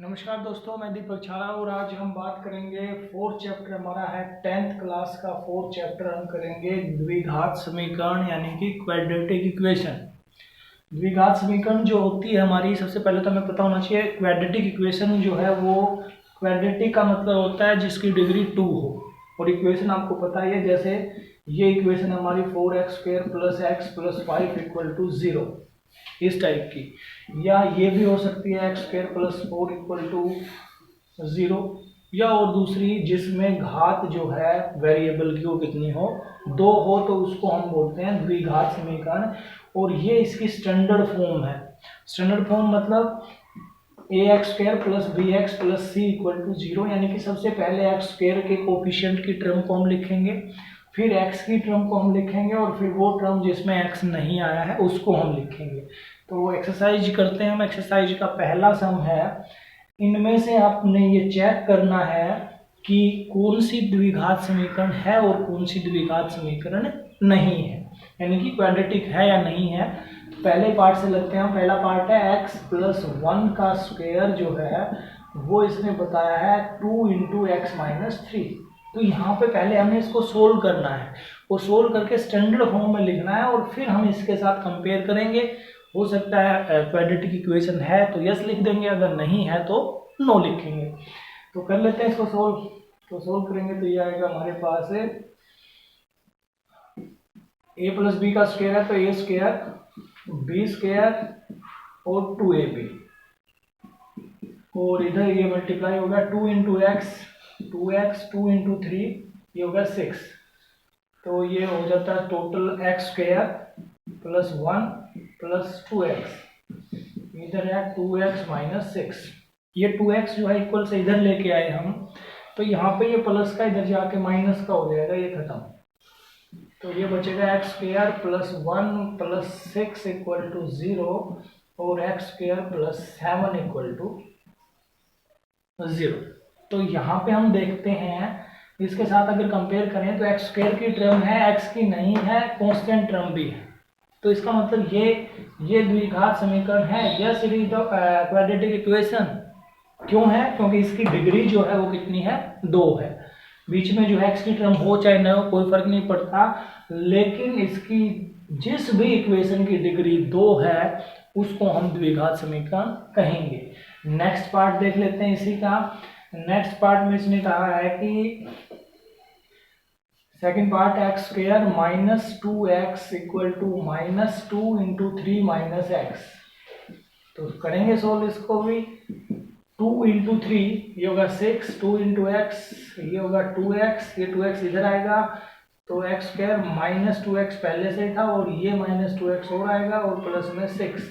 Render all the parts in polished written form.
नमस्कार दोस्तों, मैं दीपक छाड़ा और आज हम बात करेंगे फोर्थ चैप्टर हमारा है 10th क्लास का। फोर्थ चैप्टर हम करेंगे द्विघात समीकरण यानी कि क्वाड्रेटिक इक्वेशन। द्विघात समीकरण जो होती है हमारी, सबसे पहले तो हमें पता होना चाहिए क्वाड्रेटिक इक्वेशन जो है वो क्वाड्रेटिक का मतलब होता है जिसकी डिग्री 2 हो। और इक्वेशन आपको पता ही है, जैसे ये इक्वेशन हमारी 4x² + x + 5 = 0, इस टाइप की। या ये भी हो सकती है x² + 4 = 0, या और दूसरी जिसमें घात जो है वेरिएबल की वो कितनी हो, 2 हो, तो उसको हम बोलते हैं द्विघात समीकरण। और ये इसकी स्टैंडर्ड फॉर्म है। स्टैंडर्ड फॉर्म मतलब ax² + bx + c = 0, यानी कि सबसे पहले x² के कोफिशिएंट की टर्म को हम लिखेंगे, फिर x की टर्म को हम लिखेंगे, और फिर वो टर्म जिसमें x नहीं आया है उसको हम लिखेंगे। तो एक्सरसाइज करते हैं हम। एक्सरसाइज का पहला सम है, इनमें से आपने ये चेक करना है कि कौन सी द्विघात समीकरण है और कौन सी द्विघात समीकरण नहीं है, यानी कि क्वाड्रेटिक है या नहीं है। तो पहले पार्ट से लगते हैं हम। पहला पार्ट है x + 1 का स्क्वायर जो है वो इसने बताया है 2 × x - 3। तो यहाँ पे पहले हमें इसको सोल्व करना है और सोल्व करके स्टैंडर्ड फॉर्म में लिखना है, और फिर हम इसके साथ कंपेयर करेंगे। हो सकता है क्वाड्रेटिक इक्वेशन है तो यस लिख देंगे, अगर नहीं है तो नो लिखेंगे। तो कर लेते हैं इसको सोल्व। तो सोल्व करेंगे तो ये आएगा हमारे पास है a + b का स्क्वायर है तो a² b² और 2ab, और इधर ये मल्टीप्लाई होगा 2 × x 2x 2 × 3 ये होगा 6। तो ये हो जाता है टोटल x² + 1 + 2x, इधर है 2x - 6। ये 2x जो है इक्वल से इधर लेके आए हम, तो यहाँ पे ये प्लस का इधर जाके माइनस का हो जाएगा, ये खत्म। तो ये बचेगा x² + 1 + 6 = 0 और x² + 7 = 0। तो यहाँ पे हम देखते हैं, इसके साथ अगर कंपेयर करें तो x² की टर्म है, x की नहीं है, कांस्टेंट टर्म भी है। तो इसका मतलब ये द्विघात समीकरण है, yes it is the quadratic equation. क्यों है? क्योंकि इसकी डिग्री जो है वो कितनी है, 2 है। बीच में जो है x की टर्म हो चाहे न हो कोई फर्क नहीं पड़ता, लेकिन इसकी जिस भी इक्वेशन की डिग्री 2 है उसको हम द्विघात समीकरण कहेंगे। नेक्स्ट पार्ट देख लेते हैं इसी का। नेक्स्ट पार्ट में इसने कहा है कि second part x² - 2x = -2 × 3 - x। तो करेंगे सोल्व इसको भी। 2 × 3 ये होगा 6, 2 × x ये होगा 2x, ये 2x इधर आएगा, तो x² - 2x पहले से था और ये -2x और आएगा और प्लस में 6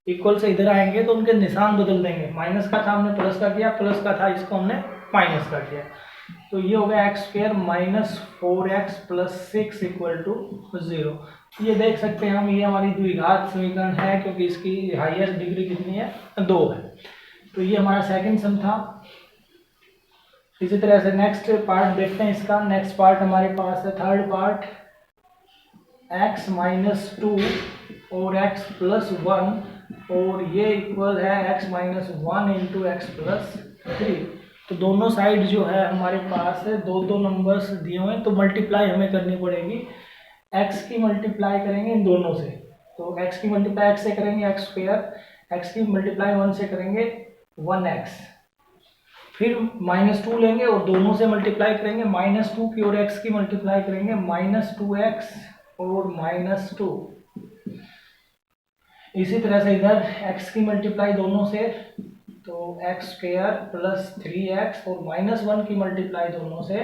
इक्वल से इधर आएंगे, तो उनके निशान बदल देंगे। माइनस का था हमने प्लस का किया, प्लस का था इसको हमने माइनस का किया। तो ये हो गया x² - 4x + 6 = 0। ये देख सकते हैं हम, ये हमारी द्विघात समीकरण है क्योंकि इसकी हाईएस्ट डिग्री कितनी है, 2 है। तो ये हमारा सेकंड सम था। इसी तरह से नेक्स्ट पार्ट देखते हैं इसका। नेक्स्ट पार्ट हमारे पास है थर्ड पार्ट, x - 2 और x + 1, और ये इक्वल है x - 1 × x + 3। तो दोनों साइड जो है हमारे पास है, दो नंबर्स दिए हुए हैं, तो मल्टीप्लाई हमें करनी पड़ेगी। x की मल्टीप्लाई करेंगे इन दोनों से, तो x की मल्टीप्लाई x से करेंगे x², x की मल्टीप्लाई 1 से करेंगे 1x, फिर -2 लेंगे और दोनों से मल्टीप्लाई करेंगे -2 की, और x की मल्टीप्लाई करेंगे -2x और -2। इसी तरह से इधर x की मल्टीप्लाई दोनों से, तो x² + 3x और -1 की मल्टीप्लाई दोनों से,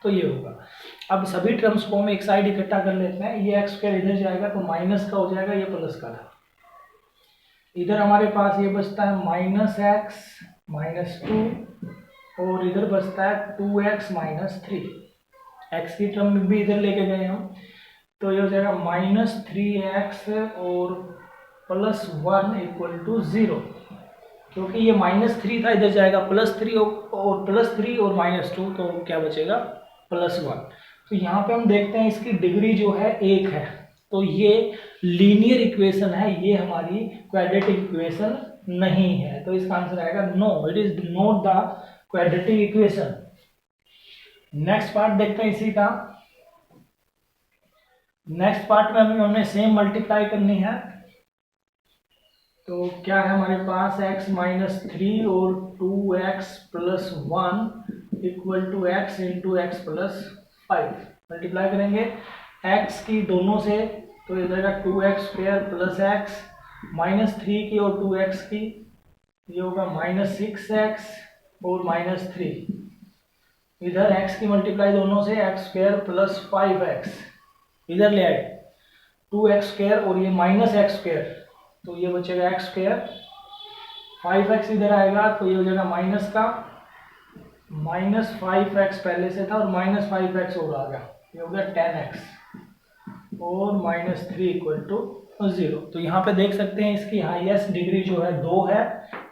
तो ये होगा। अब सभी टर्म्स को हम एक साइड इकट्ठा कर लेते हैं। ये x² इधर जाएगा तो माइनस का हो जाएगा, ये प्लस का था। इधर हमारे पास ये बचता है -x - 2 और इधर बचता है 2x - 3। x की टर्म भी इधर लेके गए हम, तो ये हो जाएगा -3x और +1 = 0। क्योंकि ये -3 था, इधर जाएगा +3 और +3 और -2, तो क्या बचेगा, +1। तो यहाँ पे हम देखते हैं इसकी डिग्री जो है 1 है, तो ये लीनियर इक्वेशन है, ये हमारी क्वाड्रेटिक इक्वेशन नहीं है। तो इसका आंसर आएगा no, it is not the quadratic equation. Next part देखते हैं इसी का। नेक्स्ट पार्ट में हमने सेम मल्टीप्लाई करनी है। तो क्या है हमारे पास, x माइनस 3 और 2x plus 1 equal to x into X plus 5। Multiply करेंगे x की दोनों से, तो इधर का 2x square plus x, minus 3 की और 2x की, ये होगा माइनस 6x और माइनस 3। इधर x की मल्टीप्लाई दोनों से, x स्क्वायर प्लस 5x, इधर ले आए 2x स्क्वायर और ये माइनस x स्क्वायर, तो ये बचेगा x स्क्वायर, 5x इधर आएगा तो ये हो जाएगा माइनस का, माइनस 5x पहले से था और माइनस 5x और आ गया, ये हो गया 10x और माइनस 3 इक्वल टू 0। तो यहाँ पे देख सकते हैं इसकी हाईएस्ट डिग्री जो है 2 है,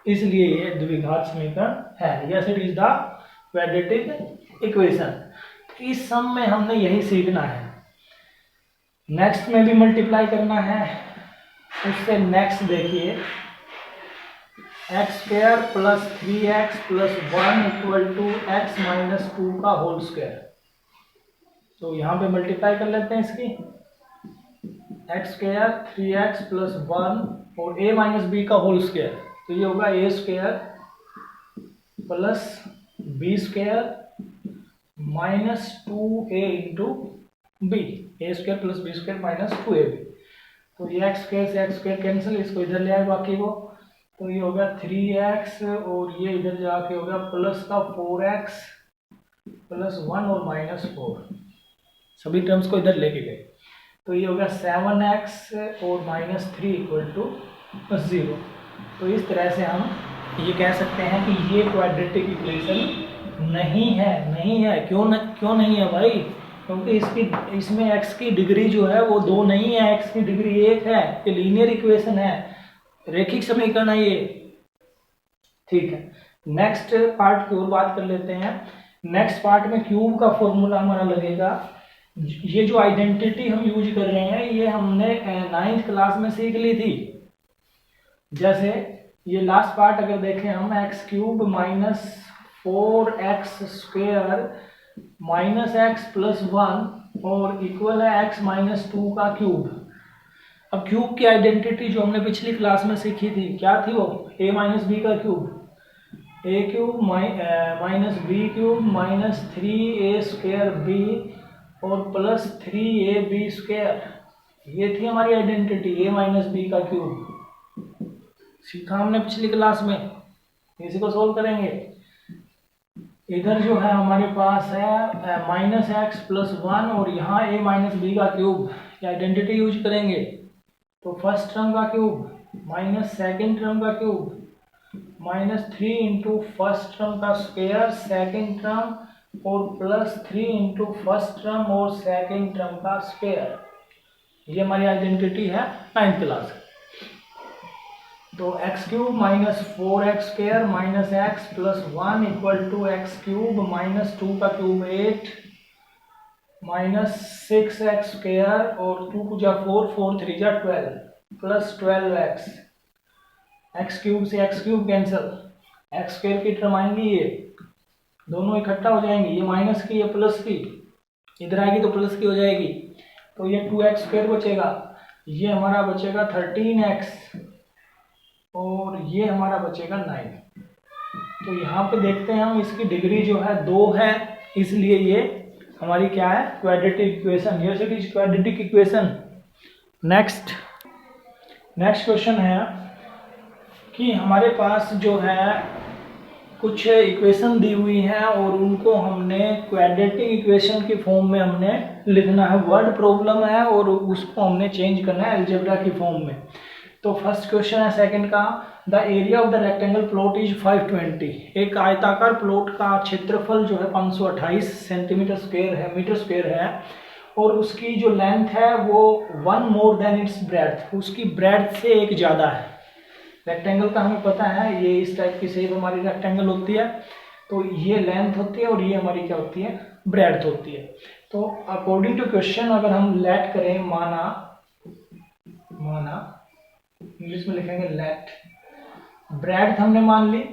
इसलिए ये द्विघात समीकरण है। Yes, it is the quadratic equation. इस सम में हमने यही सीखना है। नेक्स्ट में भी मल्टीप्लाई करना है। उससे नेक्स्ट देखिए, X square plus 3x plus 1 equal to X minus 2 का होल स्क्वायर। तो यहाँ पे मल्टीप्लाई कर लेते हैं इसकी, एक्स स्क्वायर 3x प्लस 1 और a माइनस बी का होल स्क्वायर, तो ये होगा a square plus b square minus 2a into B, A square plus B square minus 2ab। तो ये एक्स स्क्वायर से एक्स स्क्वायर कैंसिल, इसको इधर ले आए बाकी को, तो ये होगा 3x और ये इधर जाके होगा प्लस का 4x प्लस 1 और माइनस 4, सभी टर्म्स को इधर लेके गए, तो ये होगा 7x और माइनस 3 इक्वल टू 0। तो इस तरह से हम ये कह सकते हैं कि ये क्वाड्रेटिक इक्वेशन नहीं है। क्यों नहीं है भाई? क्योंकि इसमें x की डिग्री जो है वो 2 नहीं है, x की डिग्री 1 है। ये लीनियर इक्वेशन है, रेखिक समीकरण है ये। ठीक है, नेक्स्ट पार्ट की ओर बात कर लेते हैं। नेक्स्ट पार्ट में क्यूब का फॉर्मूला हमारा लगेगा। ये जो आइडेंटिटी हम यूज कर रहे हैं ये हमने 9th क्लास में सीख ली थी। जैसे ये लास्ट पार्ट अगर देखें हम, x cube minus 4x square minus X plus 1 और इक्वल है एक्स माइनस 2 का क्यूब। अब क्यूब की आइडेंटिटी जो हमने पिछली क्लास में सीखी थी, क्या थी वो? a माइनस बी का cube, a cube minus B cube minus 3a square b और प्लस 3ab स्क्वायर। ये थी हमारी आइडेंटिटी, a माइनस बी का क्यूब। सीखा हमने पिछली क्लास में, इसी को सोल्व करेंगे। इधर जो है हमारे पास है माइनस एक्स प्लस 1 और यहाँ a माइनस बी का क्यूब, आइडेंटिटी यूज करेंगे। तो फर्स्ट टर्म का क्यूब माइनस सेकेंड टर्म का cube minus 3 into first term का स्क्वायर सेकेंड टर्म और प्लस 3 इंटू फर्स्ट टर्म और सेकेंड टर्म का स्क्वायर। ये हमारी आइडेंटिटी है 9th क्लास। तो X cube minus 4x square minus X plus 1 equal to X cube minus 2 का cube 8 minus 6x square और 2 को जा 4 4 3 जा 12 प्लस 12x। एक्स क्यूब से x cube cancel, x square की टर्म आएंगी, ये दोनों इकट्ठा हो जाएंगी, ये माइनस की ये प्लस की, इधर आएगी तो प्लस की हो जाएगी। तो ये 2x स्क्वायर बचेगा, ये हमारा बचेगा 13x और ये हमारा बचेगा 9। तो यहाँ पे देखते हैं हम, इसकी डिग्री जो है 2 है, इसलिए ये हमारी क्या है? Quadratic equation. Yes, it is quadratic equation. Next question है कि हमारे पास जो है कुछ इक्वेशन दी हुई हैं और उनको हमने क्वाड्रेटिक इक्वेशन की फॉर्म में हमने लिखना है। वर्ड प्रॉब्लम है और उसको हमने चेंज करना है अलजेब्रा की फॉर्म में। तो फर्स्ट क्वेश्चन है सेकंड का, the area of the rectangle plot is 520। एक आयताकार प्लॉट का क्षेत्रफल जो है 528 सेंटीमीटर स्क्वायर है, मीटर स्क्वायर है, और उसकी जो लेंथ है वो 1 मोर देन इट्स ब्रेड्थ, उसकी ब्रेड्थ से एक ज़्यादा है। रेक्टेंगल का हमें पता है, ये इस टाइप की शेप हमारी रेक्टेंगल होती है, तो ये लेंथ होती है और ये हमारी क्या होती है? ब्रेड्थ होती है। तो अकॉर्डिंग टू क्वेश्चन अगर हम लेट करें, माना माना, इंग्लिश में लिखेंगे लेट। ब्रेड्थ हमने मान ली,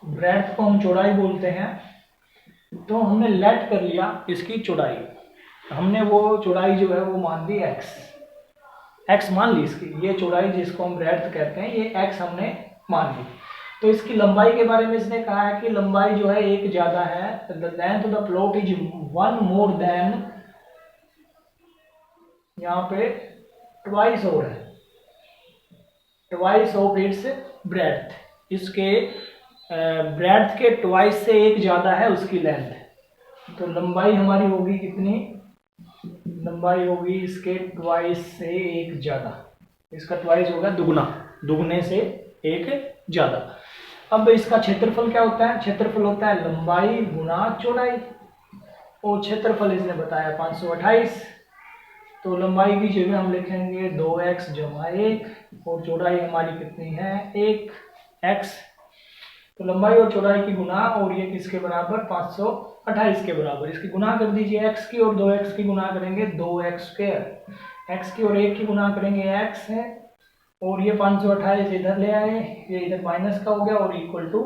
ब्रेड्थ को हम चौड़ाई बोलते हैं, तो हमने लेट कर लिया इसकी चौड़ाई। हमने वो चौड़ाई जो है वो मान ली एक्स मान ली इसकी, ये चौड़ाई जिसको हम ब्रेड्थ कहते हैं ये एक्स हमने मान ली। तो इसकी लंबाई के बारे में इसने कहा है कि लंबाई जो है एक ज्यादा है, the length of the plot is one more than, यहाँ पे ट्वाइस और है, ट्वाइस ऑफ इट्स ब्रेड्थ, इसके ब्रेड्थ के ट्वाइस से एक ज्यादा है उसकी लेंथ। तो लंबाई हमारी होगी कितनी, लंबाई होगी इसके ट्वाइस से एक ज्यादा, इसका ट्वाइस होगा दुगना, दुगने से एक ज्यादा। अब इसका क्षेत्रफल क्या होता है, क्षेत्रफल होता है लंबाई गुना चौड़ाई, और क्षेत्रफल इसने बताया 528। तो लंबाई की जगह हम लिखेंगे 2x जमा 1 और चौड़ाई हमारी कितनी है 1x। तो लंबाई और चौड़ाई की गुना, और ये किसके बराबर 528 के बराबर। इसकी गुना कर दीजिए, x की और 2x की गुना करेंगे 2x², x की और 1 की गुना करेंगे x है, और ये 528 इधर ले आए, ये इधर माइनस का हो गया और इक्वल टू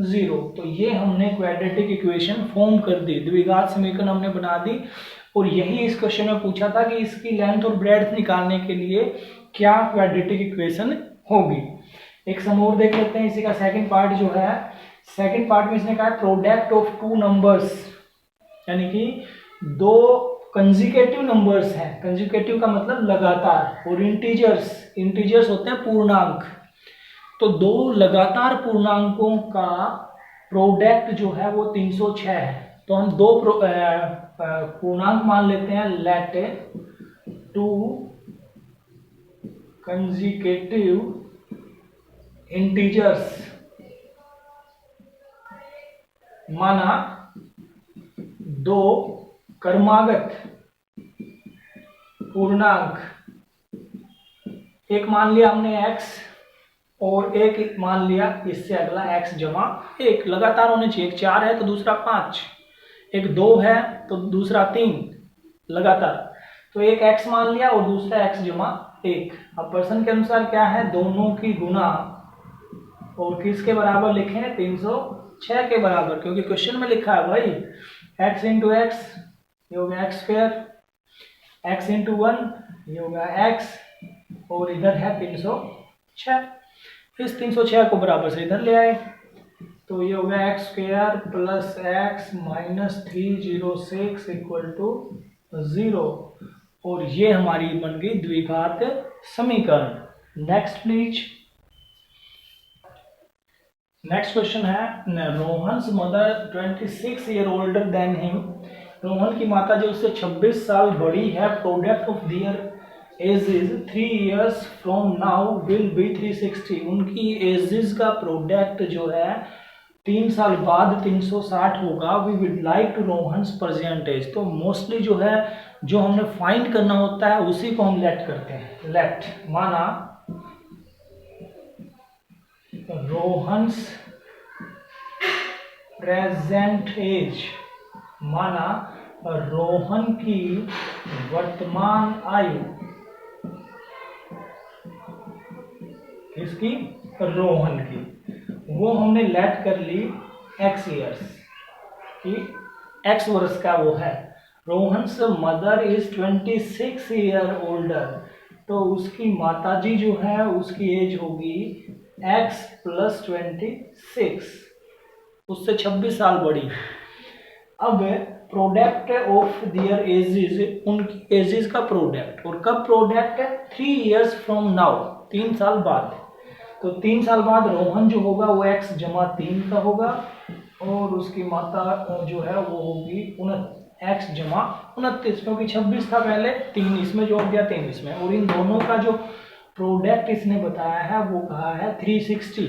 0। तो ये हमने क्वाड्रेटिक इक्वेशन फॉर्म कर दी, द्विघात समीकरण हमने बना दी। और यही इस क्वेश्चन में पूछा था कि इसकी लेंथ और ब्रेड्थ निकालने के लिए क्या क्वाड्रेटिक इक्वेशन होगी। एक सम और देख लेते हैं इसी का सेकंड पार्ट जो है। सेकंड पार्ट में इसने कहा प्रोडक्ट ऑफ टू नंबर्स, यानी कि दो कंजिकेटिव नंबर्स हैं, कंजिकेटिव का मतलब लगातार, और इंटीजर्स, इंटीजर्स होते हैं पूर्णांक। तो दो लगातार पूर्णांकों का प्रोडक्ट जो है वो 306 है। तो हम दो पूर्णांक मान लेते हैं, लेट टू कंजिकेटिव इंटीजर्स, माना दो क्रमागत पूर्णांक, एक मान लिया हमने x और एक मान लिया इससे अगला x जमा 1, लगातार होने चाहिए, एक 4 है तो दूसरा 5, एक 2 है तो दूसरा 3, लगातार। तो एक x मान लिया और दूसरा x जमा 1। अब प्रश्न के अनुसार क्या है, दोनों की गुना और किसके बराबर लिखे हैं 306 के बराबर, क्योंकि क्वेश्चन में लिखा है भाई x इंटू एक्स ये हो गया x², x इंटू 1 ये हो गया x, और इधर है 306। इस 306 को बराबर से इधर ले आए, तो ये हो गया x² plus x minus 306 equal to 0, और ये हमारी बन गई द्विघात समीकरण। Next please. नेक्स्ट क्वेश्चन है, Rohan's mother 26 year older than him, Rohan की माता जो उससे 26 साल बड़ी है, product of their ages 3 years from now will be 360, उनकी एजेस का प्रोडक्ट जो है 3 साल बाद 360 होगा। We would like to Rohan's present age, तो मोस्टली जो है जो हमने फाइंड करना होता है उसी को हम लेट करते हैं। लेट माना रोहन्स प्रेजेंट एज, माना रोहन की वर्तमान आयु, किसकी, रोहन की, वो हमने लेट कर ली x ईयर्स की, x वर्ष का वो है। Rohan's mother is 26 year older, तो उसकी माताजी जो है उसकी एज होगी x प्लस 26, उससे 26 साल बड़ी। अब प्रोडक्ट ऑफ दियर एजेस, उनकी एजेस का प्रोडक्ट, और कब प्रोडक्ट है 3 इयर्स फ्रॉम नाउ, 3 साल बाद। तो 3 साल बाद रोहन जो होगा वो x जमा 3 का होगा, और उसकी माता जो है वो होगी x जमा 29, क्योंकि 26 था पहले, 3 इसमें जोड़ दिया 3 इसमें, और इन दोनों का जो प्रोडक्ट इसने बताया है वो कहा है 360।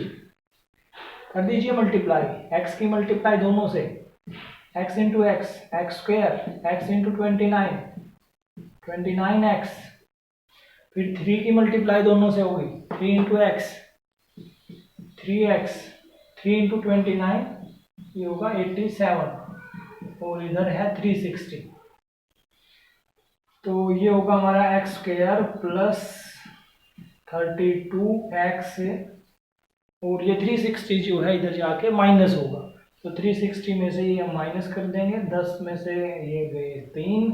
कर दीजिए मल्टीप्लाई, x की मल्टीप्लाई दोनों से, x into x, x², x into 29, 29x, फिर 3 की मल्टीप्लाई दोनों से होगी, 3 इंटू एक्स, 3x, 3 इंटू 29 ये होगा 87, और इधर है 360। तो ये होगा हमारा एक्स स्क्वायर प्लस 32x, और ये 360 जो है इधर जाके माइनस होगा, तो 360 में से ये हम माइनस कर देंगे, 10 में से ये गए 3,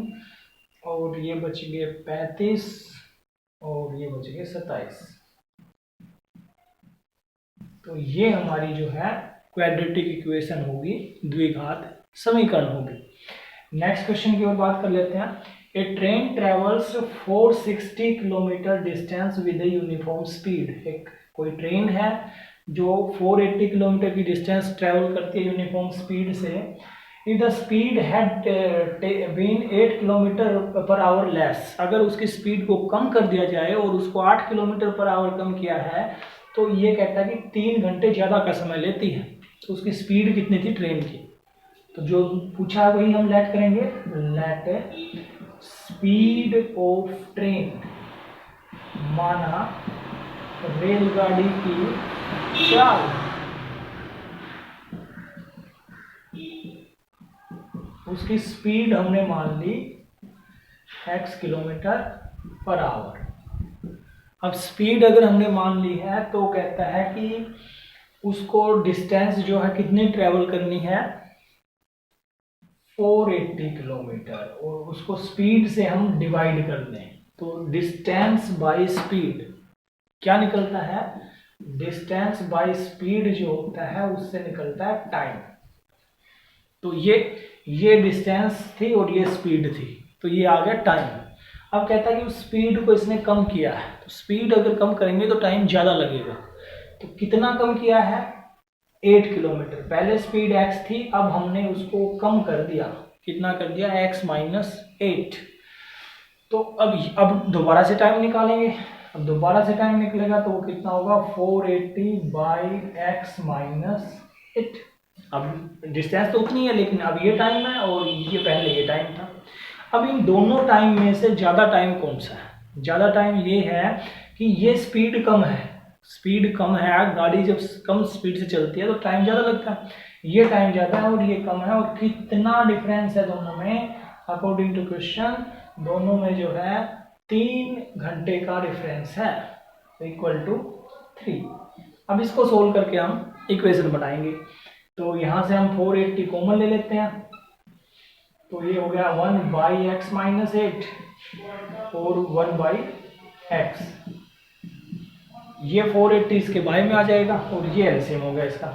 और ये बच गए 35, और ये बच गए 27। तो ये हमारी जो है क्वाड्रेटिक इक्वेशन होगी, द्विघात समीकरण होगी। नेक्स्ट क्वेश्चन की ओर बात कर लेते हैं। A train travels 460 kilometre distance with a uniform speed. एक कोई ट्रेन है जो 480 किलोमीटर की डिस्टेंस ट्रेवल करती है यूनिफॉर्म स्पीड से। If the speed had been 8 kilometre per hour less, अगर उसकी स्पीड को कम कर दिया जाए और उसको 8 किलोमीटर पर आवर कम किया है, तो ये कहता है कि 3 घंटे ज़्यादा का समय लेती है। तो उसकी स्पीड कितनी थी ट्रेन की, तो जो पूछा है वही हम लेट करेंगे। लेट स्पीड ऑफ ट्रेन, माना रेलगाड़ी की चाल, उसकी स्पीड हमने मान ली x किलोमीटर पर आवर। अब स्पीड अगर हमने मान ली है तो कहता है कि उसको डिस्टेंस जो है कितनी ट्रेवल करनी है, 480 किलोमीटर, और उसको स्पीड से हम डिवाइड कर दें तो डिस्टेंस बाय स्पीड क्या निकलता है, डिस्टेंस बाय स्पीड जो होता है उससे निकलता है टाइम। तो ये डिस्टेंस थी और ये स्पीड थी, तो ये आ गया टाइम। अब कहता है कि उस स्पीड को इसने कम किया है, तो स्पीड अगर कम करेंगे तो टाइम ज़्यादा लगेगा। तो कितना कम किया है, 8 किलोमीटर। पहले स्पीड x थी, अब हमने उसको कम कर दिया, कितना कर दिया, x माइनस 8। तो अब दोबारा से टाइम निकालेंगे। अब दोबारा से टाइम निकलेगा तो वो कितना होगा, 480 बाई x माइनस 8। अब डिस्टेंस तो उतनी है, लेकिन अब ये टाइम है और ये पहले ये टाइम था। अब इन दोनों टाइम में से ज़्यादा टाइम कौन सा है, ज़्यादा टाइम ये है कि ये स्पीड कम है। स्पीड कम है, गाड़ी जब कम स्पीड से चलती है तो टाइम ज़्यादा लगता है, ये टाइम ज़्यादा है और ये कम है। और कितना डिफरेंस है दोनों में, अकॉर्डिंग टू क्वेश्चन दोनों में जो है 3 घंटे का डिफरेंस है, इक्वल टू 3। अब इसको सोल्व करके हम इक्वेशन बनाएंगे। तो यहाँ से हम 480 कॉमन ले लेते हैं, तो ये हो गया 1 बाई एक्स माइनस 8 और 1 बाई एक्स। ये 480 इसके बाई में आ जाएगा और ये एलसीएम हो गया इसका,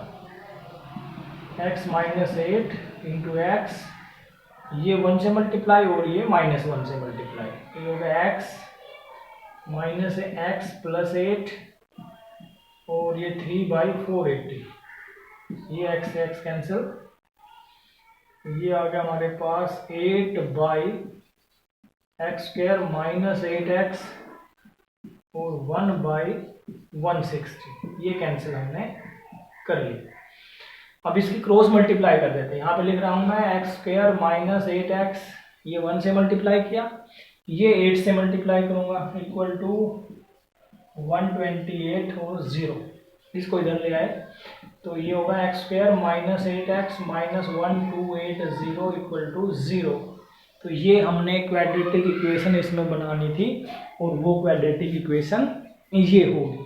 x माइनस 8 इंटू एक्स, ये 1 से मल्टीप्लाई और ये माइनस 1 से मल्टीप्लाई, ये हो गया x माइनस एक्स प्लस 8 और ये 3 बाई 480, ये x से x कैंसिल, ये आ गया हमारे पास 8 by x square minus 8x और 1 बाई 160, ये कैंसिल हमने कर लिया। अब इसकी क्रॉस मल्टीप्लाई कर देते हैं। यहाँ पे लिख रहा हूँ मैं एक्स स्क्वायर माइनस 8x, ये 1 से मल्टीप्लाई किया, ये 8 से मल्टीप्लाई करूँगा, इक्वल टू 128 और 0, इसको इधर ले आए तो ये होगा X square minus 8x minus 1280 equal to 0। तो ये हमने क्वाड्रेटिक इक्वेशन इसमें बनानी थी और वो क्वाड्रेटिक इक्वेशन ये होगी।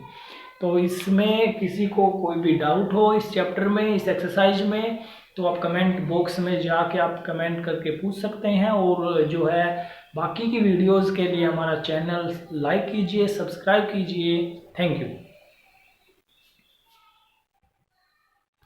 तो इसमें किसी को कोई भी डाउट हो इस चैप्टर में, इस एक्सरसाइज में, तो आप कमेंट बॉक्स में जाके आप कमेंट करके पूछ सकते हैं। और जो है बाकी की वीडियोस के लिए हमारा चैनल लाइक कीजिए, सब्सक्राइब कीजिए। Thank you.